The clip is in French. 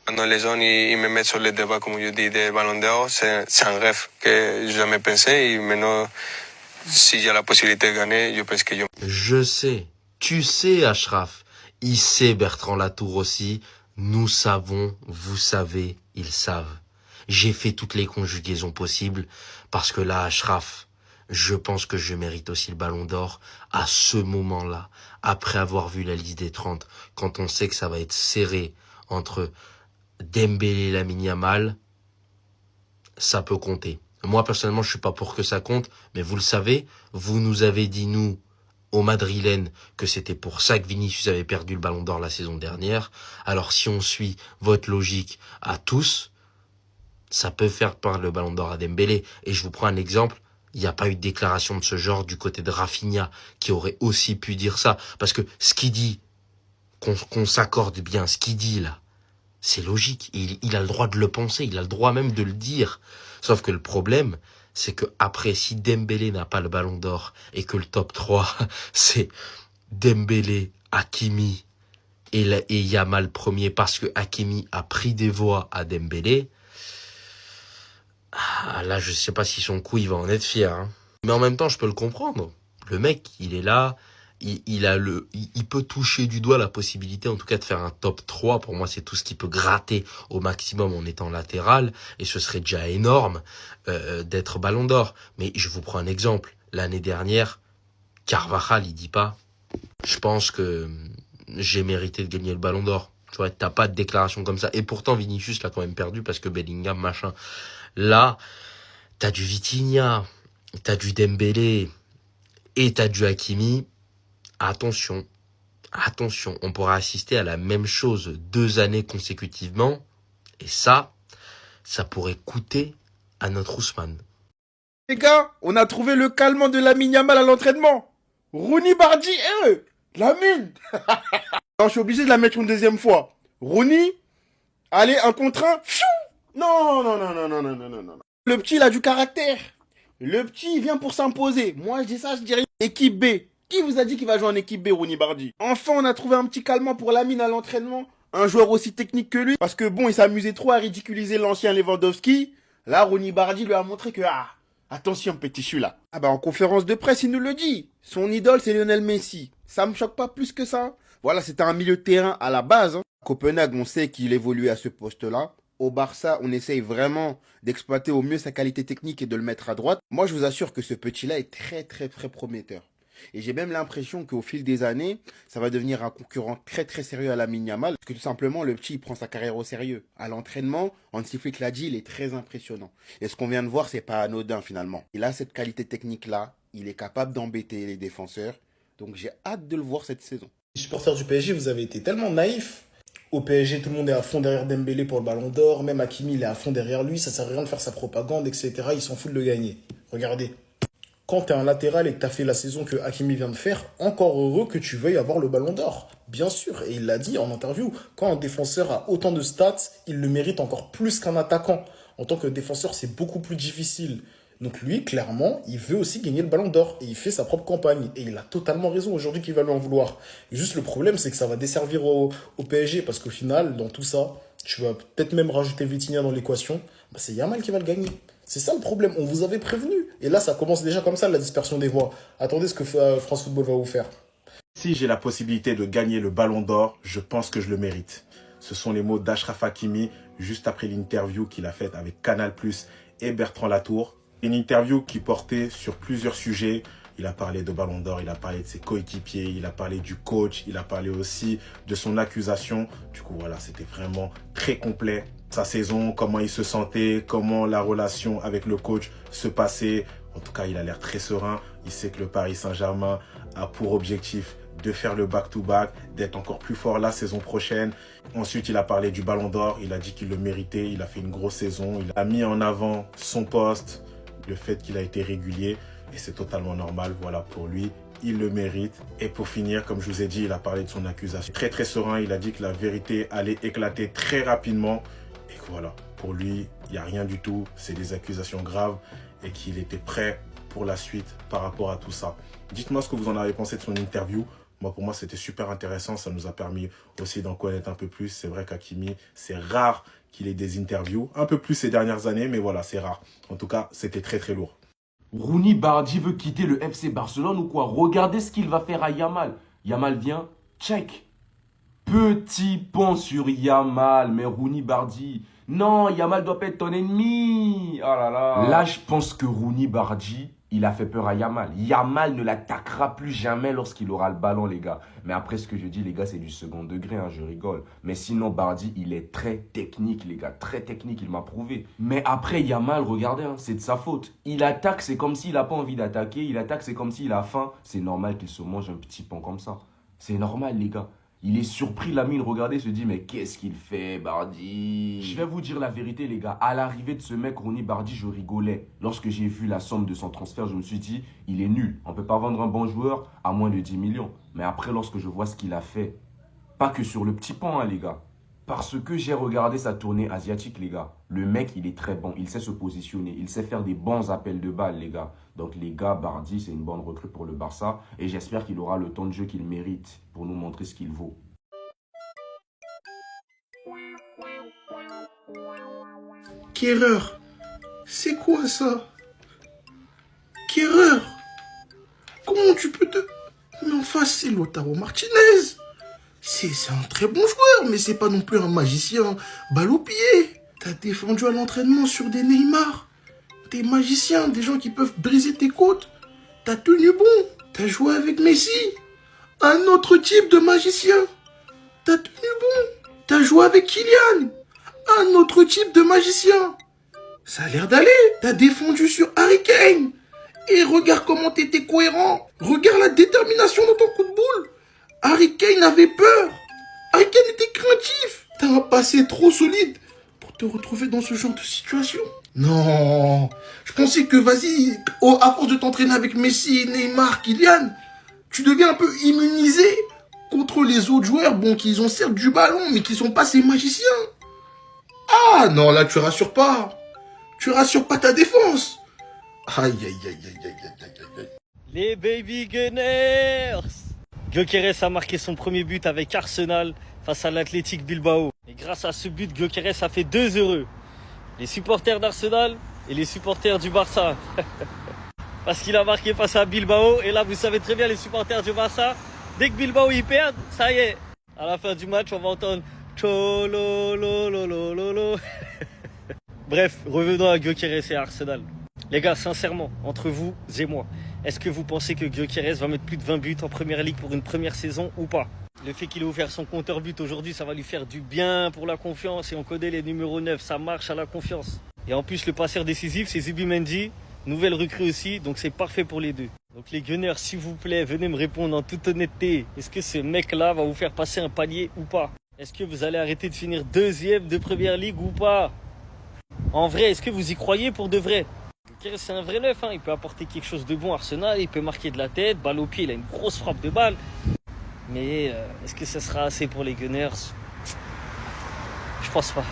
Quand les gens ils me mettent sur le débat, comme je dis, des ballons d'or, c'est un rêve que j'ai jamais pensé. Et maintenant, si j'ai la possibilité de gagner, je pense que je... Je sais. Tu sais, Achraf. Il sait, Bertrand Latour aussi. Nous savons, vous savez, ils savent. J'ai fait toutes les conjugaisons possibles parce que là, Achraf, je pense que je mérite aussi le ballon d'or à ce moment-là, après avoir vu la liste des 30, quand on sait que ça va être serré entre Dembélé et Lamine Yamal, ça peut compter. Moi, personnellement, je suis pas pour que ça compte, mais vous le savez, vous nous avez dit, nous, aux Madrilènes, que c'était pour ça que Vinicius avait perdu le ballon d'or la saison dernière. Alors, si on suit votre logique à tous, ça peut faire perdre le ballon d'or à Dembélé. Et je vous prends un exemple. Il n'y a pas eu de déclaration de ce genre du côté de Rafinha, qui aurait aussi pu dire ça. Parce que ce qu'il dit, qu'on s'accorde bien, ce qu'il dit là, c'est logique. Il a le droit de le penser, il a le droit même de le dire. Sauf que le problème, c'est que après, si Dembélé n'a pas le ballon d'or et que le top 3, c'est Dembélé, Hakimi et Yamal premier parce que Hakimi a pris des voix à Dembélé, là, je sais pas si son coup, il va en être fier. Hein. Mais en même temps, je peux le comprendre. Le mec, il est là, il peut toucher du doigt la possibilité, en tout cas, de faire un top 3. Pour moi, c'est tout ce qu'il peut gratter au maximum en étant latéral. Et ce serait déjà énorme d'être ballon d'or. Mais je vous prends un exemple. L'année dernière, Carvajal, il dit pas, je pense que j'ai mérité de gagner le ballon d'or. Tu vois, t'as pas de déclaration comme ça. Et pourtant, Vinicius l'a quand même perdu parce que Bellingham, machin. Là, t'as du Vitinha, t'as du Dembélé et t'as du Hakimi. Attention, attention, on pourra assister à la même chose 2 années consécutivement. Et ça pourrait coûter à notre Ousmane. Les gars, on a trouvé le calmant de Lamine Yamal à l'entraînement. Rooney Bardi, Lamine. Non, je suis obligé de la mettre une deuxième fois. Rooney, allez, un contre un. Pfiou. Non, non, non, non, non, non, non, non, non. Le petit, il a du caractère. Le petit, il vient pour s'imposer. Moi, je dis ça, je dis rien. Équipe B. Qui vous a dit qu'il va jouer en équipe B, Rooney Bardi? Enfin, on a trouvé un petit calmant pour Lamine à l'entraînement. Un joueur aussi technique que lui. Parce que bon, il s'amusait trop à ridiculiser l'ancien Lewandowski. Là, Rooney Bardi lui a montré que, attention, petit chou là. Ah bah, en conférence de presse, il nous le dit. Son idole, c'est Lionel Messi. Ça me choque pas plus que ça. Voilà, c'était un milieu de terrain à la base. Hein. À Copenhague, on sait qu'il évoluait à ce poste-là. Au Barça, on essaye vraiment d'exploiter au mieux sa qualité technique et de le mettre à droite. Moi, je vous assure que ce petit-là est très, très, très prometteur. Et j'ai même l'impression qu'au fil des années, ça va devenir un concurrent très, très sérieux à Lamine Yamal. Parce que tout simplement, le petit, il prend sa carrière au sérieux. À l'entraînement, Hansi Flick l'a dit, il est très impressionnant. Et ce qu'on vient de voir, c'est pas anodin finalement. Il a cette qualité technique-là. Il est capable d'embêter les défenseurs. Donc j'ai hâte de le voir cette saison. Les supporters du PSG, vous avez été tellement naïfs. Au PSG, tout le monde est à fond derrière Dembélé pour le ballon d'or. Même Hakimi, il est à fond derrière lui. Ça sert à rien de faire sa propagande, etc. Ils s'en foutent de le gagner. Regardez. Quand tu es un latéral et que tu as fait la saison que Hakimi vient de faire, encore heureux que tu veuilles avoir le ballon d'or. Bien sûr. Et il l'a dit en interview. Quand un défenseur a autant de stats, il le mérite encore plus qu'un attaquant. En tant que défenseur, c'est beaucoup plus difficile. Donc lui, clairement, il veut aussi gagner le ballon d'or. Et il fait sa propre campagne. Et il a totalement raison aujourd'hui qu'il va lui en vouloir. Juste le problème, c'est que ça va desservir au PSG. Parce qu'au final, dans tout ça, tu vas peut-être même rajouter Vitinha dans l'équation. Bah, c'est Yamal qui va le gagner. C'est ça le problème. On vous avait prévenu. Et là, ça commence déjà comme ça, la dispersion des voix. Attendez ce que France Football va vous faire. Si j'ai la possibilité de gagner le ballon d'or, je pense que je le mérite. Ce sont les mots d'Achraf Hakimi juste après l'interview qu'il a faite avec Canal+ et Bertrand Latour. Une interview qui portait sur plusieurs sujets. Il a parlé de ballon d'or, il a parlé de ses coéquipiers, il a parlé du coach, il a parlé aussi de son accusation. Du coup, voilà, c'était vraiment très complet. Sa saison, comment il se sentait, comment la relation avec le coach se passait. En tout cas, il a l'air très serein. Il sait que le Paris Saint-Germain a pour objectif de faire le back-to-back, d'être encore plus fort la saison prochaine. Ensuite, il a parlé du ballon d'or. Il a dit qu'il le méritait. Il a fait une grosse saison. Il a mis en avant son poste, le fait qu'il a été régulier. Et c'est totalement normal. Voilà, pour lui, il le mérite. Et pour finir, comme je vous ai dit, il a parlé de son accusation. Très, très serein. Il a dit que la vérité allait éclater très rapidement. Et que voilà, pour lui, il n'y a rien du tout. C'est des accusations graves et qu'il était prêt pour la suite par rapport à tout ça. Dites-moi ce que vous en avez pensé de son interview. Moi, Pour moi, c'était super intéressant. Ça nous a permis aussi d'en connaître un peu plus. C'est vrai qu'Hakimi, c'est rare qu'il ait des interviews. Un peu plus ces dernières années, mais voilà, c'est rare. En tout cas, c'était très très lourd. Rooney Bardi veut quitter le FC Barcelone ou quoi? Regardez ce qu'il va faire à Yamal. Yamal vient, check. Petit pont sur Yamal, mais Rooney Bardi. Non, Yamal doit pas être ton ennemi. Oh là là. Là, je pense que Rooney Bardi, il a fait peur à Yamal. Yamal ne l'attaquera plus jamais lorsqu'il aura le ballon, les gars. Mais après, ce que je dis, les gars, c'est du second degré, hein, je rigole. Mais sinon, Bardi, il est très technique, les gars. Très technique, il m'a prouvé. Mais après, Yamal, regardez, hein, c'est de sa faute. Il attaque, c'est comme s'il n'a pas envie d'attaquer. Il attaque, c'est comme s'il a faim. C'est normal qu'il se mange un petit pan comme ça. C'est normal, les gars. Il est surpris, Lamine, regardez, se dit, mais qu'est-ce qu'il fait, Bardi? Je vais vous dire la vérité, les gars. À l'arrivée de ce mec, Rooney Bardi, je rigolais. Lorsque j'ai vu la somme de son transfert, je me suis dit, il est nul. On ne peut pas vendre un bon joueur à moins de 10 millions. Mais après, lorsque je vois ce qu'il a fait, pas que sur le petit pan, hein, les gars. Parce que j'ai regardé sa tournée asiatique, les gars. Le mec, il est très bon. Il sait se positionner. Il sait faire des bons appels de balles, les gars. Donc, les gars, Bardi, c'est une bonne recrue pour le Barça. Et j'espère qu'il aura le temps de jeu qu'il mérite pour nous montrer ce qu'il vaut. Kehrer, c'est quoi ça? Kehrer, comment tu peux te... Mais en face, c'est Lautaro Martinez. C'est un très bon joueur, mais c'est pas non plus un magicien balle au pied. T'as défendu à l'entraînement sur des Neymar, des magiciens, des gens qui peuvent briser tes côtes. T'as tenu bon. T'as joué avec Messi, un autre type de magicien. T'as tenu bon. T'as joué avec Kylian, un autre type de magicien. Ça a l'air d'aller. T'as défendu sur Harry Kane. Et regarde comment t'étais cohérent. Regarde la détermination dans ton coup de boule. Harry Kane avait peur. Harry Kane était craintif. T'as un passé trop solide pour te retrouver dans ce genre de situation. Non. Je pensais que, vas-y, à force de t'entraîner avec Messi, Neymar, Kylian, tu deviens un peu immunisé contre les autres joueurs, bon, qui ont certes du ballon, mais qui sont pas ces magiciens. Ah, non, là, tu rassures pas. Tu rassures pas ta défense. Aïe, aïe, aïe, aïe, aïe, aïe, aïe, aïe. Les Baby Gunners! Gyökeres a marqué son premier but avec Arsenal face à l'Athletic Bilbao. Et grâce à ce but, Gyökeres a fait 2 heureux. Les supporters d'Arsenal et les supporters du Barça. Parce qu'il a marqué face à Bilbao. Et là, vous savez très bien, les supporters du Barça, dès que Bilbao y perd, ça y est. À la fin du match, on va entendre Chololololololo. Bref, revenons à Gyökeres et à Arsenal. Les gars, sincèrement, entre vous et moi, est-ce que vous pensez que Gyökeres va mettre plus de 20 buts en Première Ligue pour une première saison ou pas? Le fait qu'il ait ouvert son compteur but aujourd'hui, ça va lui faire du bien pour la confiance. Et on connaît les numéros 9, ça marche à la confiance. Et en plus, le passeur décisif, c'est Zubimendi, nouvelle recrue aussi, donc c'est parfait pour les deux. Donc les Gunners, s'il vous plaît, venez me répondre en toute honnêteté. Est-ce que ce mec-là va vous faire passer un palier ou pas? Est-ce que vous allez arrêter de finir 2e de Première Ligue ou pas? En vrai, est-ce que vous y croyez pour de vrai? C'est un vrai neuf, hein. Il peut apporter quelque chose de bon à Arsenal, il peut marquer de la tête, balle au pied, il a une grosse frappe de balle. Mais est-ce que ça sera assez pour les Gunners? Je pense pas.